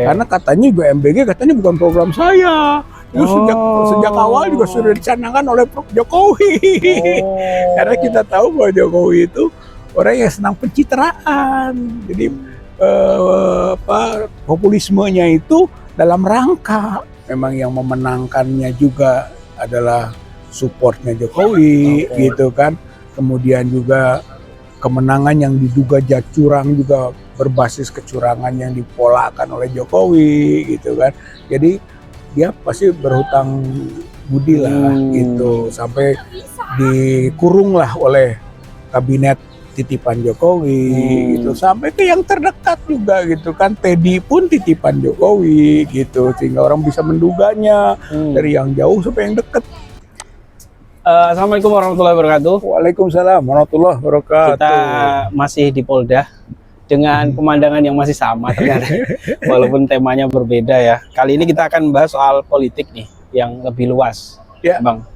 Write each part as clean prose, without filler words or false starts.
Karena katanya juga MBG katanya bukan program saya. Itu sejak awal juga sudah dicanangkan oleh Jokowi. Karena kita tahu bahwa Jokowi itu orang yang senang pencitraan. Jadi populismenya itu dalam rangka memang yang memenangkannya juga adalah supportnya Jokowi, gitu kan. Kemudian juga kemenangan yang diduga curang juga berbasis kecurangan yang dipolakan oleh Jokowi, gitu kan. Jadi dia pasti berhutang budi lah, gitu, sampai dikurung lah oleh kabinet titipan Jokowi, gitu, sampai ke yang terdekat juga, gitu kan. Teddy pun titipan Jokowi, gitu, sehingga orang bisa menduganya dari yang jauh sampai yang dekat. Assalamualaikum warahmatullahi wabarakatuh. Waalaikumsalam warahmatullahi wabarakatuh. Kita masih di Polda dengan pemandangan yang masih sama ternyata, walaupun temanya berbeda ya. Kali ini kita akan membahas soal politik nih, yang lebih luas, ya, Bang.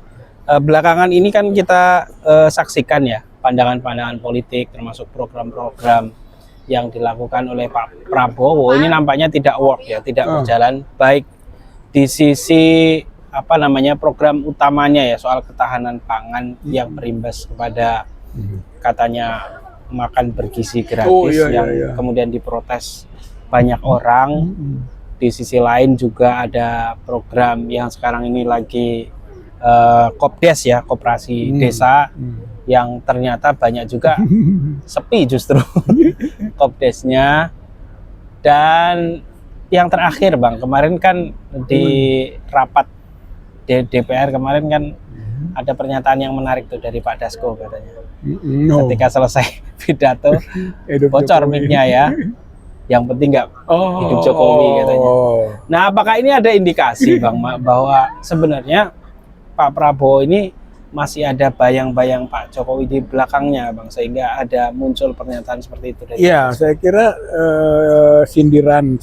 Belakangan ini kan kita saksikan ya, pandangan-pandangan politik, termasuk program-program yang dilakukan oleh Pak Prabowo. Ini nampaknya tidak work ya, tidak berjalan baik di sisi program utamanya ya, soal ketahanan pangan yang berimbas kepada katanya makan bergizi gratis kemudian diprotes banyak orang. Di sisi lain juga ada program yang sekarang ini lagi Kopdes ya, koperasi desa, yang ternyata banyak juga sepi justru Kopdesnya. Dan yang terakhir Bang, kemarin kan di rapat DPR kemarin kan ada pernyataan yang menarik tuh dari Pak Dasko katanya. Ketika selesai pidato bocor mic-nya ya. Yang penting nggak hidup Jokowi katanya. Nah, apakah ini ada indikasi Bang bahwa sebenarnya Pak Prabowo ini masih ada bayang-bayang Pak Jokowi di belakangnya Bang, sehingga ada muncul pernyataan seperti itu dari saya kira sindiran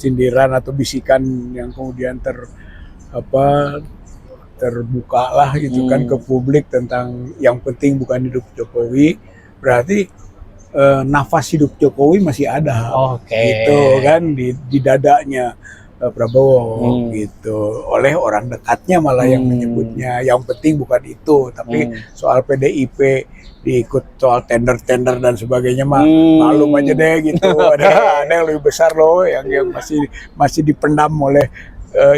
atau bisikan yang kemudian terbuka lah, gitu kan, ke publik tentang yang penting bukan hidup Jokowi, berarti nafas hidup Jokowi masih ada, gitu kan, di dadanya Prabowo, gitu, oleh orang dekatnya malah yang menyebutnya yang penting bukan itu, tapi soal PDIP diikut soal tender dan sebagainya mah malum aja deh, gitu. Ada yang lebih besar loh yang masih dipendam oleh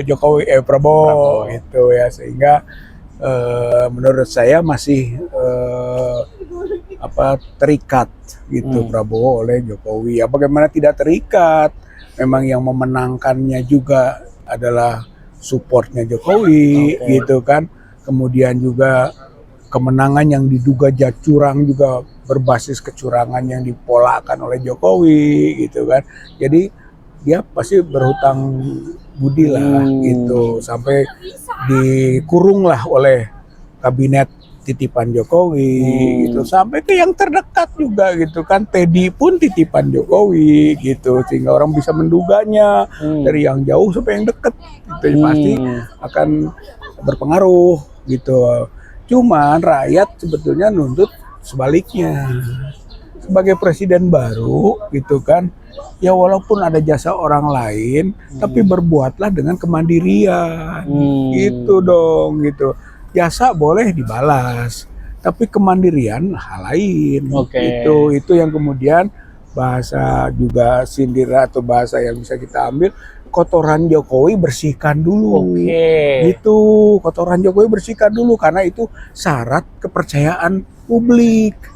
Jokowi, Prabowo, gitu ya, sehingga menurut saya masih terikat, gitu, Prabowo oleh Jokowi. Ya bagaimana tidak terikat, memang yang memenangkannya juga adalah supportnya Jokowi, gitu kan. Kemudian juga kemenangan yang diduga curang juga berbasis kecurangan yang dipolakan oleh Jokowi, gitu kan. Jadi dia pasti berhutang budi lah, gitu, sampai dikurung lah oleh kabinet titipan Jokowi, gitu, sampai ke yang terdekat juga, gitu kan. Teddy pun titipan Jokowi, gitu, sehingga orang bisa menduganya dari yang jauh sampai yang dekat, gitu, pasti akan berpengaruh, gitu. Cuman rakyat sebetulnya nuntut sebaliknya. Sebagai presiden baru, gitu kan, ya walaupun ada jasa orang lain, tapi berbuatlah dengan kemandirian, gitu dong, gitu. Jasa boleh dibalas, tapi kemandirian hal lain, gitu. Itu yang kemudian bahasa juga sindiran atau bahasa yang bisa kita ambil, kotoran Jokowi bersihkan dulu, gitu. Kotoran Jokowi bersihkan dulu, karena itu syarat kepercayaan publik.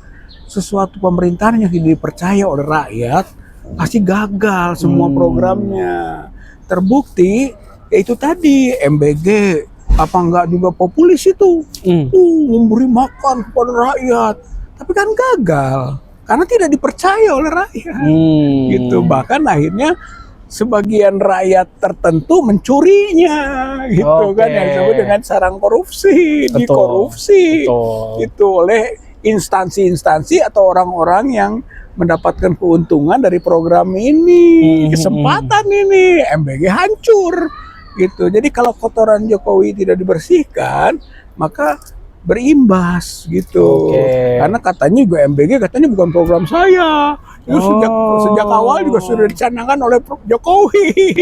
Sesuatu pemerintahan yang tidak dipercaya oleh rakyat pasti gagal semua programnya. Terbukti yaitu tadi MBG, apa enggak juga populis itu, memberi makan kepada rakyat, tapi kan gagal karena tidak dipercaya oleh rakyat, gitu. Bahkan akhirnya sebagian rakyat tertentu mencurinya, gitu kan, yang disebut dengan sarang korupsi, dikorupsi, gitu, oleh instansi-instansi atau orang-orang yang mendapatkan keuntungan dari program ini, kesempatan ini, MBG hancur, gitu. Jadi kalau kotoran Jokowi tidak dibersihkan, maka berimbas, gitu. Karena katanya juga MBG katanya bukan program saya. Itu sejak awal juga sudah dicanangkan oleh Jokowi.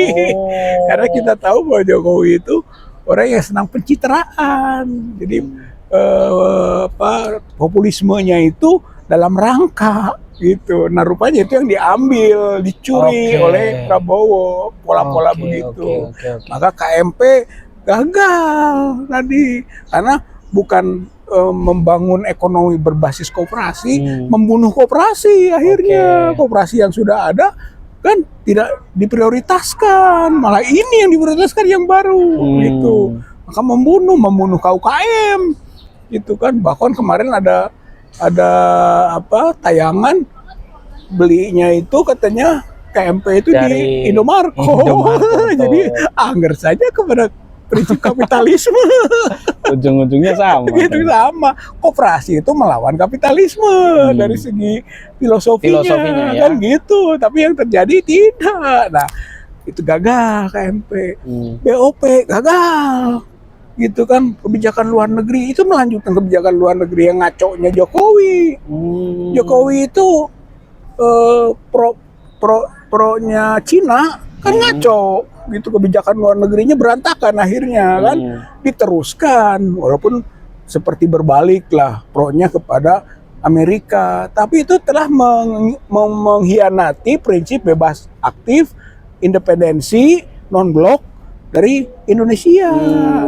Karena kita tahu bahwa Jokowi itu orang yang senang pencitraan. Jadi populismenya itu dalam rangka gitu. Nah rupanya itu yang diambil, dicuri oleh Prabowo, pola-pola begitu. Maka KMP gagal tadi karena bukan membangun ekonomi berbasis koperasi, membunuh koperasi akhirnya. Koperasi yang sudah ada kan tidak diprioritaskan, malah ini yang diprioritaskan yang baru gitu. Maka membunuh KUKM gitu kan. Bahkan kemarin ada tayangan belinya itu katanya KMP itu dari di Indomarko. Jadi anggar saja kepada prinsip kapitalisme. Ujung-ujungnya sama. Gitu sama. Koperasi itu melawan kapitalisme dari segi filosofinya kan gitu. Tapi yang terjadi tidak. Nah, itu gagal KMP. BOP gagal. Gitu kan, kebijakan luar negeri itu melanjutkan kebijakan luar negeri yang ngaconya Jokowi. Jokowi itu pro-nya Cina kan ngaco gitu, kebijakan luar negerinya berantakan akhirnya kan diteruskan walaupun seperti berbalik lah pro-nya kepada Amerika, tapi itu telah mengkhianati prinsip bebas aktif, independensi, non-blok dari Indonesia.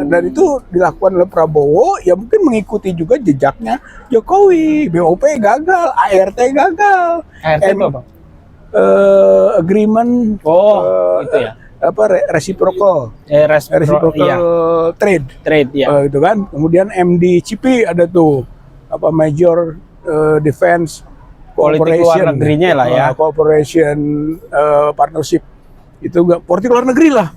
Dan itu dilakukan oleh Prabowo, ya mungkin mengikuti juga jejaknya Jokowi. BOP gagal, ART gagal. ART itu apa? Agreement itu ya. Reciprocal trade ya. Gitu kan. Kemudian MDCP ada tuh Major Defense politik luar negerinya lah ya, cooperation partnership itu politik luar negeri lah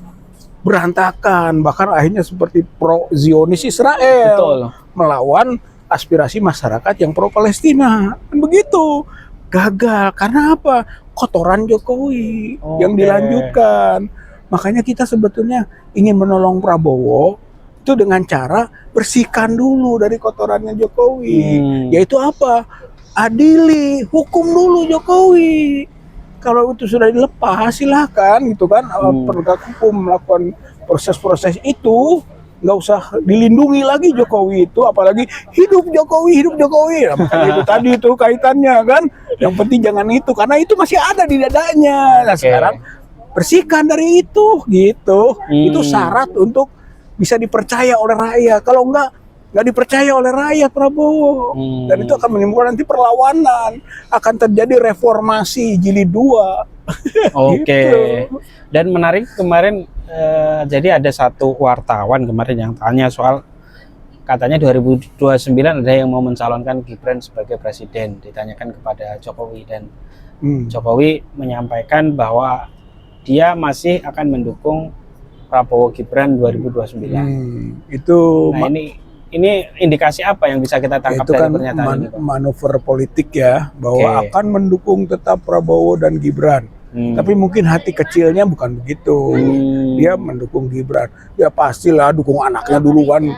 berantakan, bahkan akhirnya seperti pro Zionis Israel. Betul. Melawan aspirasi masyarakat yang pro Palestina kan begitu. Gagal karena apa? Kotoran Jokowi yang dilanjutkan. Makanya kita sebetulnya ingin menolong Prabowo itu dengan cara bersihkan dulu dari kotorannya Jokowi. Yaitu apa? Adili, hukum dulu Jokowi. Kalau itu sudah dilepas silahkan gitu kan, penegak hukum melakukan proses-proses itu, nggak usah dilindungi lagi Jokowi itu, apalagi hidup Jokowi. Nah, makanya itu tadi itu kaitannya kan. Yang penting jangan itu, karena itu masih ada di dadanya. Nah sekarang bersihkan dari itu gitu. Itu syarat untuk bisa dipercaya oleh rakyat. Kalau nggak dipercaya oleh rakyat Prabowo, dan itu akan menimbulkan nanti perlawanan, akan terjadi reformasi jilid 2. Gitu. Dan menarik kemarin jadi ada satu wartawan kemarin yang tanya soal katanya 2029 ada yang mau mencalonkan Gibran sebagai presiden, ditanyakan kepada Jokowi, dan Jokowi menyampaikan bahwa dia masih akan mendukung Prabowo Gibran 2029. Nah, ini indikasi apa yang bisa kita tangkap dari pernyataan ini, Pak? Manuver politik ya, bahwa akan mendukung tetap Prabowo dan Gibran. Tapi mungkin hati kecilnya bukan begitu. Dia mendukung Gibran. Ya pastilah dukung anaknya duluan.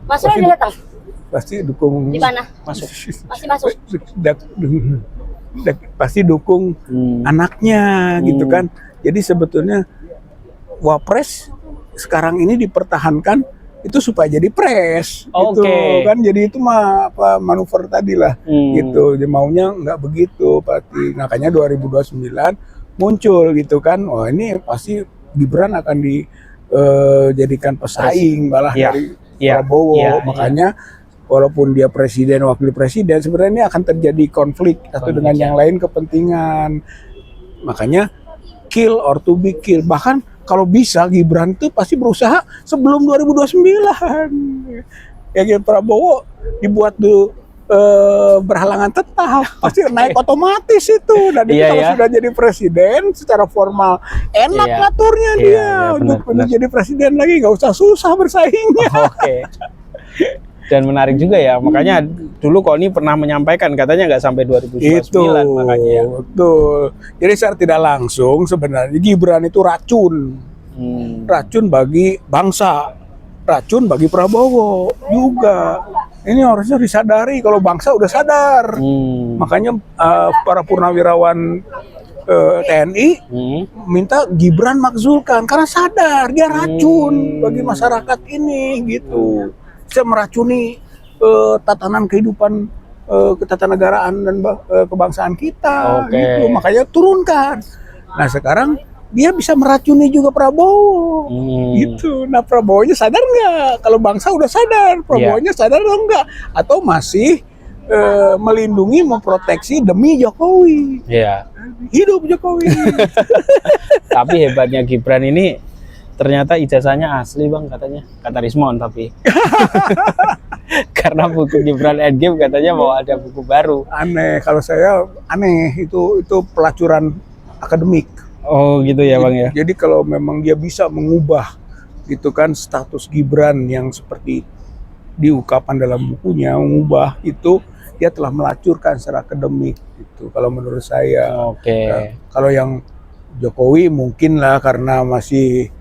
Mas Roy datang? Pasti dukung. Di mana? Masuk. Pasti masuk. Pasti dukung anaknya gitu kan. Jadi sebetulnya Wapres sekarang ini dipertahankan itu supaya jadi pres gitu kan. Jadi itu mah manuver tadi lah gitu. Dia maunya nggak begitu pasti. Makanya 2029 muncul gitu kan. Oh ini pasti Gibran akan dijadikan pesaing malah dari Prabowo. Makanya walaupun dia presiden, wakil presiden, sebenarnya ini akan terjadi konflik satu dengan yang lain kepentingan. Makanya kill or to be kill. Bahkan kalau bisa Gibran itu pasti berusaha sebelum 2029. Ya Prabowo dibuat dulu berhalangan tetap, pasti naik otomatis itu. Dan itu kalau sudah jadi presiden secara formal enak ngaturnya dia untuk jadi presiden lagi, nggak usah susah bersaingnya. Dan menarik juga ya, makanya dulu Koni pernah menyampaikan katanya nggak sampai 2029 itu, makanya ya. Betul. Jadi secara tidak langsung sebenarnya Gibran itu racun. Racun bagi bangsa, racun bagi Prabowo juga. Ini harusnya disadari kalau bangsa udah sadar. Makanya para purnawirawan TNI minta Gibran makzulkan karena sadar dia racun bagi masyarakat ini gitu. Bisa meracuni tatanan kehidupan ketatanegaraan dan kebangsaan kita gitu. Makanya turunkan. Nah, sekarang dia bisa meracuni juga Prabowo gitu. Nah, Prabowo-nya sadar nggak? Kalau bangsa udah sadar, Prabowo-nya sadar atau enggak? Atau masih melindungi, memproteksi demi Jokowi? Hidup Jokowi. Tapi hebatnya Gibran ini ternyata ijazahnya asli Bang, katanya. Kata Rismon tapi. Karena buku Gibran Endgame katanya mau ada buku baru. Aneh, kalau saya aneh itu pelacuran akademik. Oh gitu ya Bang ya. Jadi kalau memang dia bisa mengubah gitu kan status Gibran yang seperti diungkapkan dalam bukunya, mengubah itu, dia telah melacurkan secara akademik gitu. Kalau menurut saya. Nah, kalau yang Jokowi mungkin lah karena masih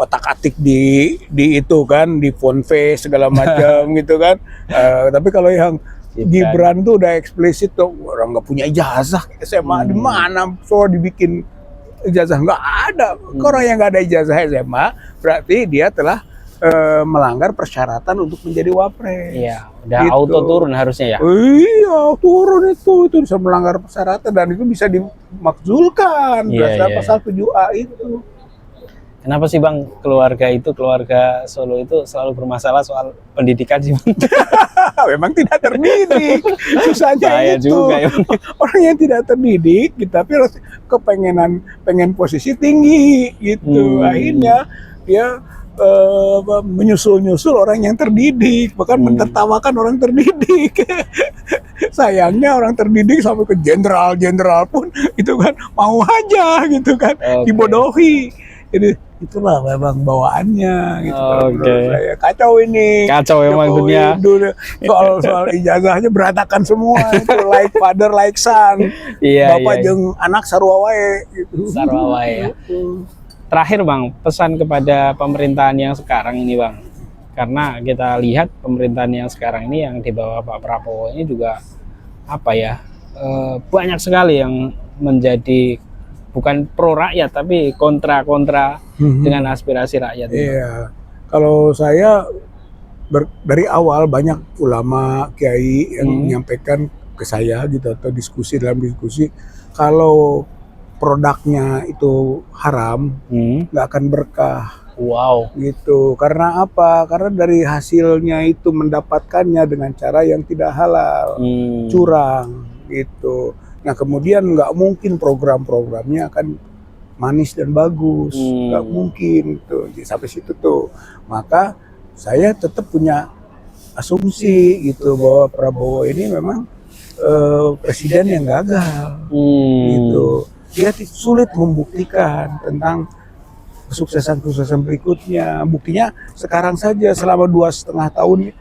otak-atik di itu kan, di phone face segala macam gitu kan. Tapi kalau yang Gibran tuh udah eksplisit tuh, orang nggak punya ijazah SMA di mana so dibikin ijazah, nggak ada. Orang yang nggak ada ijazah SMA berarti dia telah melanggar persyaratan untuk menjadi wapres. Iya, udah gitu. auto turun harusnya ya. Iya, turun itu bisa melanggar persyaratan dan itu bisa dimakzulkan berdasarkan pasal 7A itu. Kenapa sih Bang keluarga Solo itu selalu bermasalah soal pendidikan sih Bang? Memang tidak terdidik, susahnya itu. Juga, ya. Orang yang tidak terdidik, tapi harus pengen posisi tinggi gitu. Akhirnya dia menyusul orang yang terdidik, bahkan mentertawakan orang terdidik. Sayangnya orang terdidik sampai ke jenderal pun itu kan mau aja gitu kan, dibodohi. Jadi itulah memang bawaannya gitu. Saya kacau ini. Kacau emang dunia. Soal ijazahnya berantakan semua itu, like father like son. Bapak jeung anak sarua wae gitu. Sarua wae ya. Terakhir Bang, pesan kepada pemerintahan yang sekarang ini Bang. Karena kita lihat pemerintahan yang sekarang ini yang di bawah Pak Prabowo ini juga banyak sekali yang menjadi bukan pro rakyat tapi kontra dengan aspirasi rakyat. Iya, kalau saya dari awal banyak ulama kiai yang menyampaikan ke saya gitu atau dalam diskusi kalau produknya itu haram nggak akan berkah. Wow. Gitu. Karena apa? Karena dari hasilnya itu mendapatkannya dengan cara yang tidak halal, curang gitu. Nah, kemudian nggak mungkin program-programnya akan manis dan bagus, nggak mungkin tuh. Sampai situ tuh, maka saya tetap punya asumsi gitu bahwa Prabowo ini memang presiden yang gagal, gitu. Dia sulit membuktikan tentang kesuksesan berikutnya. Buktinya sekarang saja selama 2,5 tahun,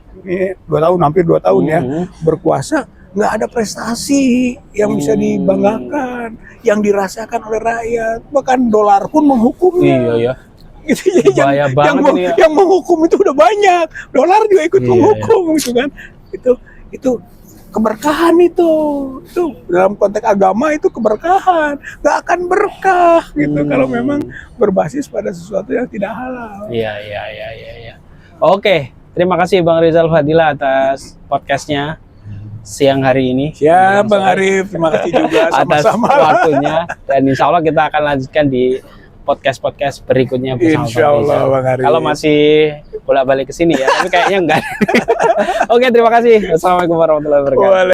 hampir 2 tahun ya berkuasa. Nggak ada prestasi yang bisa dibanggakan, yang dirasakan oleh rakyat. Bahkan dolar pun menghukumnya. Iya. Gitu, yang menghukum itu udah banyak. Dolar juga ikut menghukum, gitu kan. Itu keberkahan itu dalam konteks agama itu keberkahan. Nggak akan berkah gitu kalau memang berbasis pada sesuatu yang tidak halal. Iya. Oke, terima kasih Bang Rizal Fadila atas podcastnya siang hari ini. Siap Bang Arif, terima kasih juga sama-sama atas waktunya, dan insya Allah kita akan lanjutkan di podcast berikutnya bersama Insya Allah, Bang Arif. Kalau masih bolak-balik ke sini ya, tapi kayaknya enggak. Oke, terima kasih. Wassalamualaikum warahmatullahi wabarakatuh.